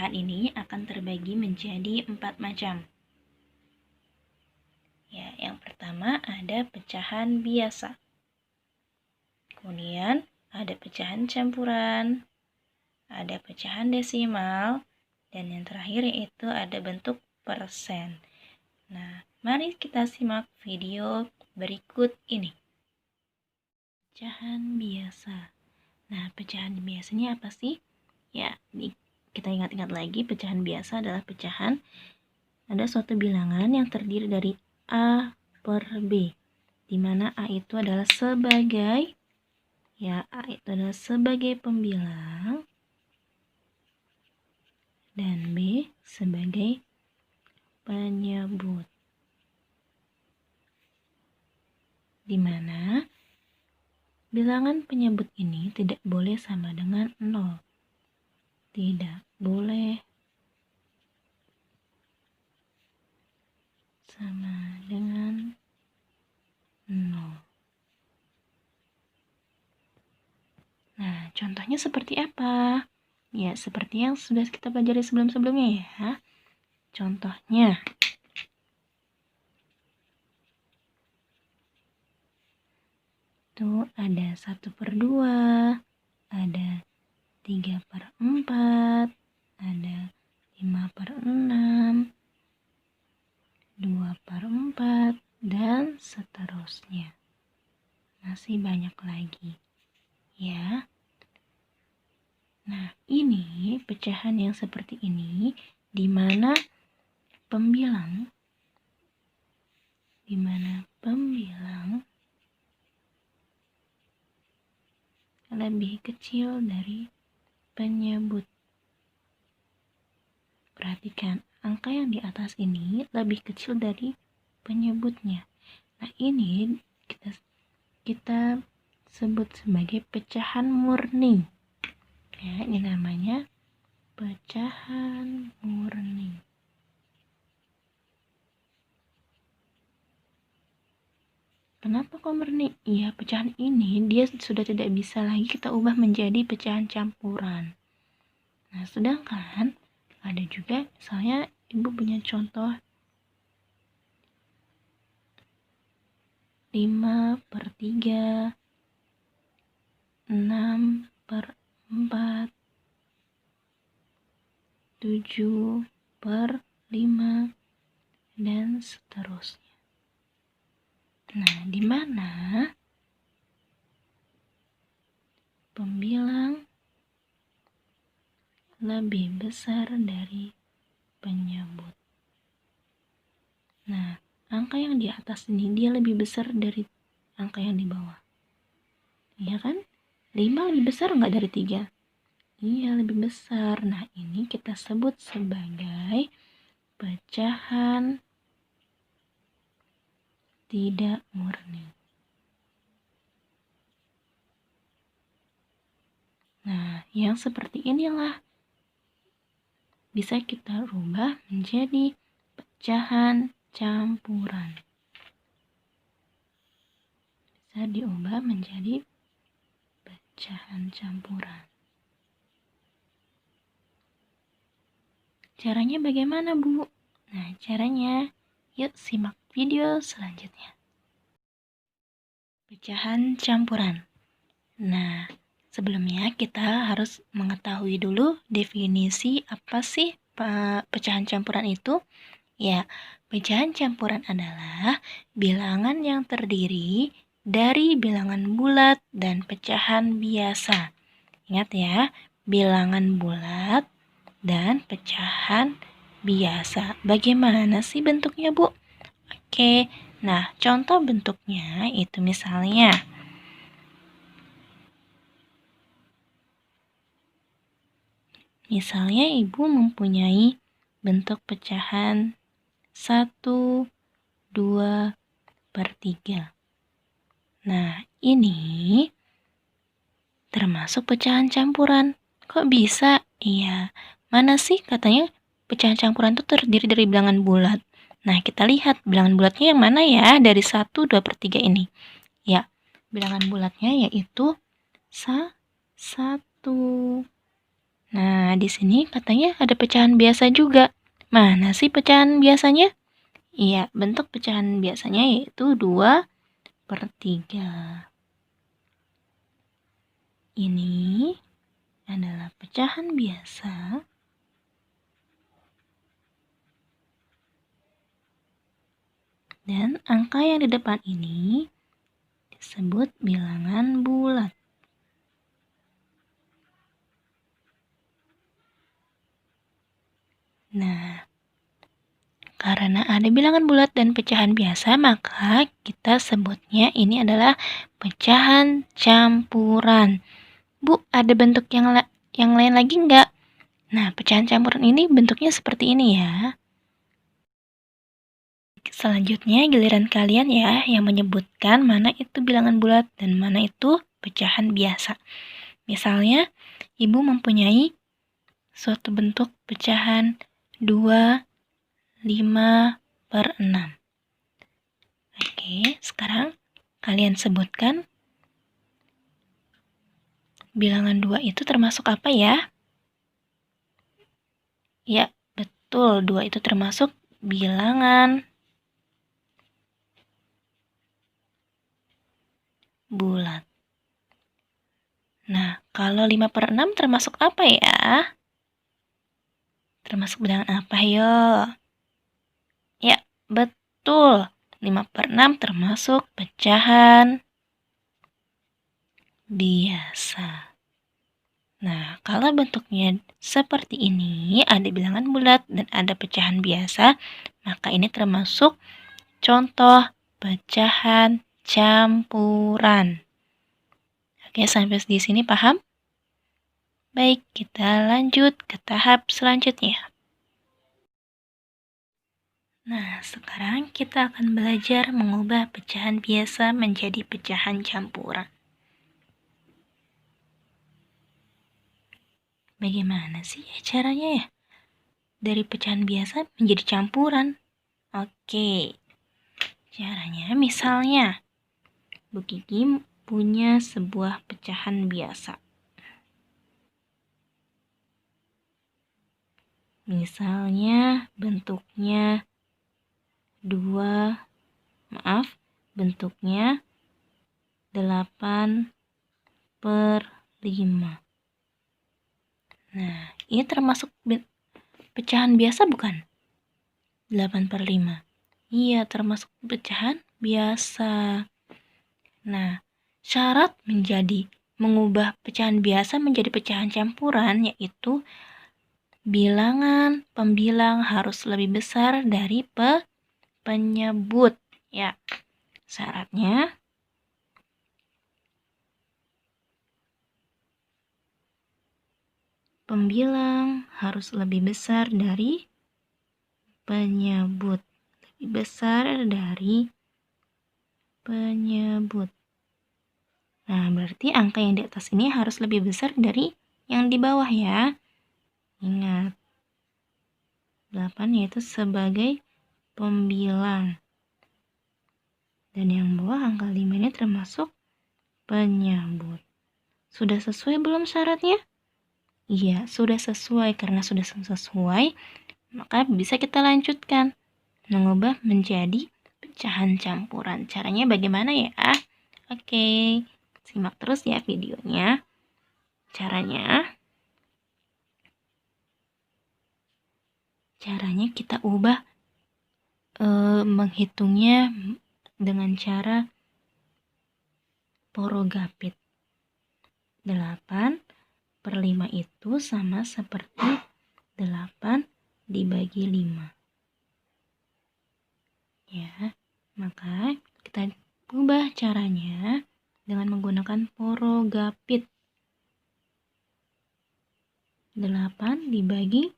pecahan ini akan terbagi menjadi 4 macam. Ya, yang pertama ada pecahan biasa. Kemudian ada pecahan campuran, ada pecahan desimal, dan yang terakhir yaitu ada bentuk persen. Nah, mari kita simak video berikut ini. Pecahan biasa. Nah, pecahan biasanya apa sih? Ya, kita ingat-ingat lagi, pecahan biasa adalah pecahan ada suatu bilangan yang terdiri dari A per B, di mana A itu adalah sebagai pembilang dan B sebagai penyebut, di mana bilangan penyebut ini tidak boleh sama dengan 0. Tidak boleh sama dengan 0. Nah, contohnya seperti apa? Ya, seperti yang sudah kita pelajari sebelum-sebelumnya ya. Contohnya, tuh ada 1/2, ada 3/4, ada 5/6, 2/4, dan seterusnya. Masih banyak lagi, ya. Nah, ini pecahan yang seperti ini, di mana pembilang lebih kecil dari penyebut. Perhatikan, angka yang di atas ini lebih kecil dari penyebutnya. Nah, ini kita sebut sebagai pecahan murni. Ya, ini namanya pecahan murni. Kenapa kok murni? Iya, pecahan ini dia sudah tidak bisa lagi kita ubah menjadi pecahan campuran. Nah, sedangkan ada juga misalnya ibu punya contoh 5/3, 6/4, 7/5, dan seterusnya. Nah, di mana pembilang lebih besar dari penyebut. Nah, angka yang di atas ini dia lebih besar dari angka yang di bawah. Iya kan? 5 lebih besar nggak dari 3? Iya, lebih besar. Nah, ini kita sebut sebagai pecahan tidak murni. Nah, yang seperti inilah bisa kita rubah menjadi pecahan campuran. Bisa diubah menjadi pecahan campuran. Caranya bagaimana, Bu? Nah, caranya yuk simak video selanjutnya. Pecahan campuran. Nah, sebelumnya kita harus mengetahui dulu definisi apa sih pecahan campuran itu. Ya, pecahan campuran adalah bilangan yang terdiri dari bilangan bulat dan pecahan biasa. Ingat ya, bilangan bulat dan pecahan biasa. Bagaimana sih bentuknya, Bu? Oke, nah contoh bentuknya itu misalnya ibu mempunyai bentuk pecahan 1/2/3. Nah, ini termasuk pecahan campuran. Kok bisa? Iya, mana sih katanya pecahan campuran itu terdiri dari bilangan bulat. Nah, kita lihat bilangan bulatnya yang mana ya dari 1/2/3 ini. Ya, bilangan bulatnya yaitu 1. Nah, di sini katanya ada pecahan biasa juga. Mana sih pecahan biasanya? Iya, bentuk pecahan biasanya yaitu 2/3. Ini adalah pecahan biasa dan angka yang di depan ini disebut bilangan bulat. Nah, karena ada bilangan bulat dan pecahan biasa, maka kita sebutnya ini adalah pecahan campuran. Bu, ada bentuk yang lain lagi nggak? Nah, pecahan campuran ini bentuknya seperti ini ya. Selanjutnya giliran kalian ya yang menyebutkan mana itu bilangan bulat dan mana itu pecahan biasa. Misalnya, Ibu mempunyai suatu bentuk pecahan 2/5/6. Oke, sekarang kalian sebutkan bilangan 2 itu termasuk apa ya? Ya, betul, 2 itu termasuk bilangan bulat. Nah, kalau 5/6 termasuk apa ya? Termasuk bilangan apa, yo? Ya, betul. 5/6 termasuk pecahan biasa. Nah, kalau bentuknya seperti ini, ada bilangan bulat dan ada pecahan biasa, maka ini termasuk contoh pecahan campuran. Oke, sampai di sini paham? Baik, kita lanjut ke tahap selanjutnya. Nah, sekarang kita akan belajar mengubah pecahan biasa menjadi pecahan campuran. Bagaimana sih caranya ya? Dari pecahan biasa menjadi campuran. Oke, caranya misalnya, Bu Kiki punya sebuah pecahan biasa. Misalnya bentuknya bentuknya 8/5. Nah, ini termasuk pecahan biasa bukan? 8/5. Iya, termasuk pecahan biasa. Nah, syarat mengubah pecahan biasa menjadi pecahan campuran yaitu bilangan pembilang harus lebih besar dari penyebut. Ya, syaratnya pembilang harus lebih besar dari penyebut. Lebih besar dari penyebut. Nah, berarti angka yang di atas ini harus lebih besar dari yang di bawah ya. Ingat, 8 yaitu sebagai pembilang. Dan yang bawah angka 5 ini termasuk penyebut. Sudah sesuai belum syaratnya? Iya, sudah sesuai. Karena sudah sesuai, maka bisa kita lanjutkan. Mengubah menjadi pecahan campuran. Caranya bagaimana ya? Oke, simak terus ya videonya. Caranya kita ubah menghitungnya dengan cara porogapit. 8/5 itu sama seperti 8 dibagi 5. Ya, maka kita ubah caranya dengan menggunakan porogapit. 8 dibagi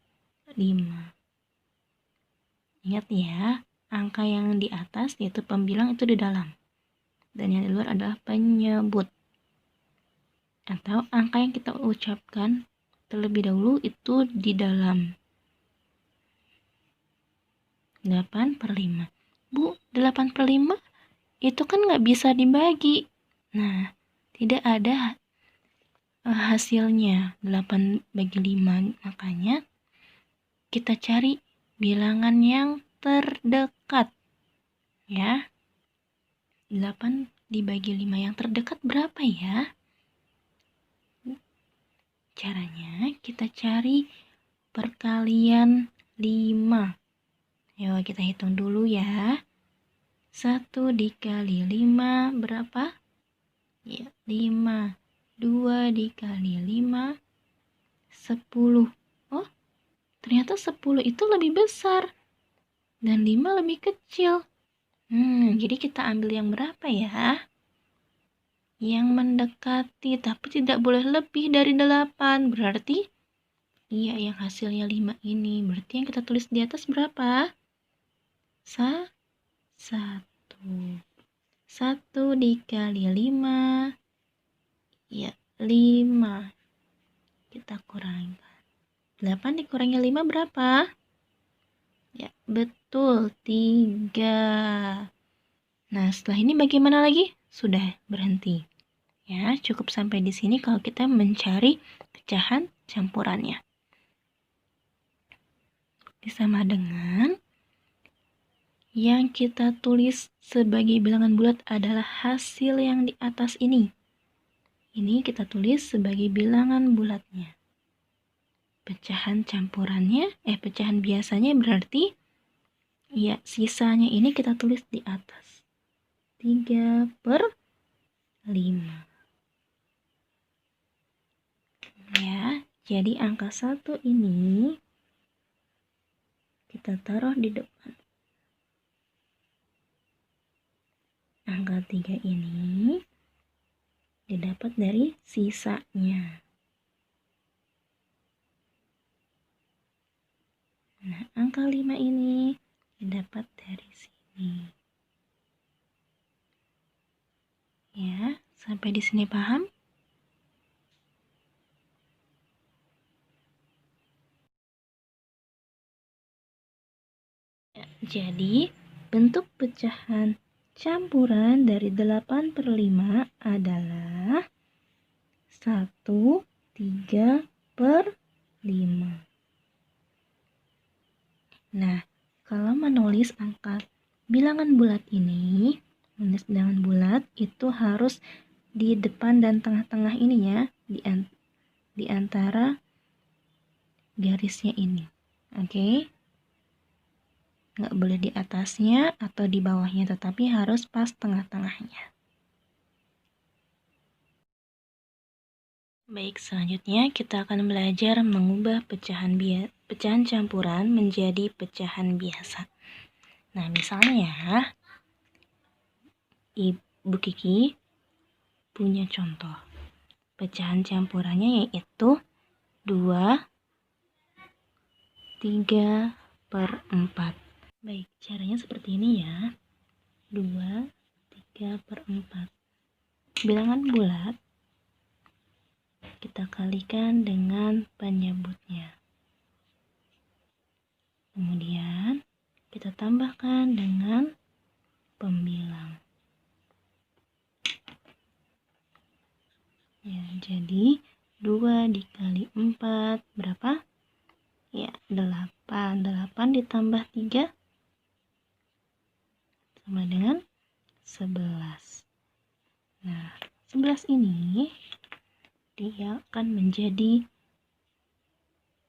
5. Ingat ya, angka yang di atas yaitu pembilang itu di dalam. Dan yang di luar adalah penyebut. Atau angka yang kita ucapkan terlebih dahulu itu di dalam. 8/5. Bu, 8/5 itu kan nggak bisa dibagi. Nah, tidak ada hasilnya 8/5, makanya kita cari bilangan yang terdekat ya. 8/5 yang terdekat berapa ya? Caranya kita cari perkalian 5. Yuk kita hitung dulu ya. 1 dikali 5 berapa? Ya, 5. 2 dikali 5 10. Oh, ternyata 10 itu lebih besar dan 5 lebih kecil. Jadi kita ambil yang berapa ya? Yang mendekati, tapi tidak boleh lebih dari 8. Berarti iya, yang hasilnya 5 ini. Berarti yang kita tulis di atas berapa? 1. 1 dikali 5. Ya, 5. Kita kurangkan. 8 dikurangi 5 berapa? Ya, betul, 3. Nah, setelah ini bagaimana lagi? Sudah berhenti. Ya, cukup sampai di sini kalau kita mencari pecahan campurannya. Sama dengan yang kita tulis sebagai bilangan bulat adalah hasil yang di atas ini. Ini kita tulis sebagai bilangan bulatnya. Pecahan campurannya, pecahan biasanya berarti ya, sisanya ini kita tulis di atas. 3/5. Ya, jadi angka 1 ini kita taruh di depan. Angka 3 ini didapat dari sisanya. Nah, angka 5 ini didapat dari sini. Ya, sampai di sini paham? Jadi, bentuk pecahan campuran dari 8/5 adalah 1, 3/5. Nah, kalau menulis angka bilangan bulat ini, menulis bilangan bulat itu harus di depan dan tengah-tengah ini ya, di antara garisnya ini. Oke? Nggak boleh di atasnya atau di bawahnya, tetapi harus pas tengah-tengahnya. Baik, selanjutnya kita akan belajar mengubah pecahan campuran menjadi pecahan biasa. Nah, misalnya Ibu Kiki punya contoh. Pecahan campurannya yaitu 2, 3/4. Baik, caranya seperti ini ya. 2, 3/4. Bilangan bulat kita kalikan dengan penyebutnya. Kemudian kita tambahkan dengan pembilang. Ya, jadi 2 dikali 4 berapa? Ya, 8. 8 ditambah 3 sama dengan 11. Nah, 11 ini dia akan menjadi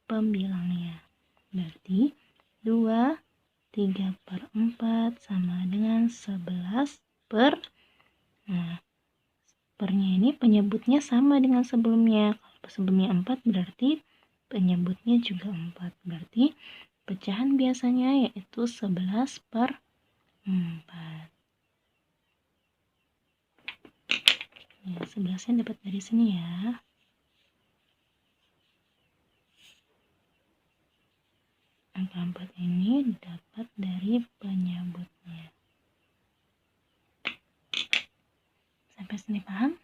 pembilangnya. Berarti 2, 3/4 sama dengan 11 per. Nah, pernya ini penyebutnya sama dengan sebelumnya. Kalau sebelumnya 4 berarti penyebutnya juga 4. Berarti pecahan biasanya yaitu 11/4. Ya, 11-nya dapat dari sini ya. Angka 4 ini dapat dari penyebutnya. Sampai sini paham?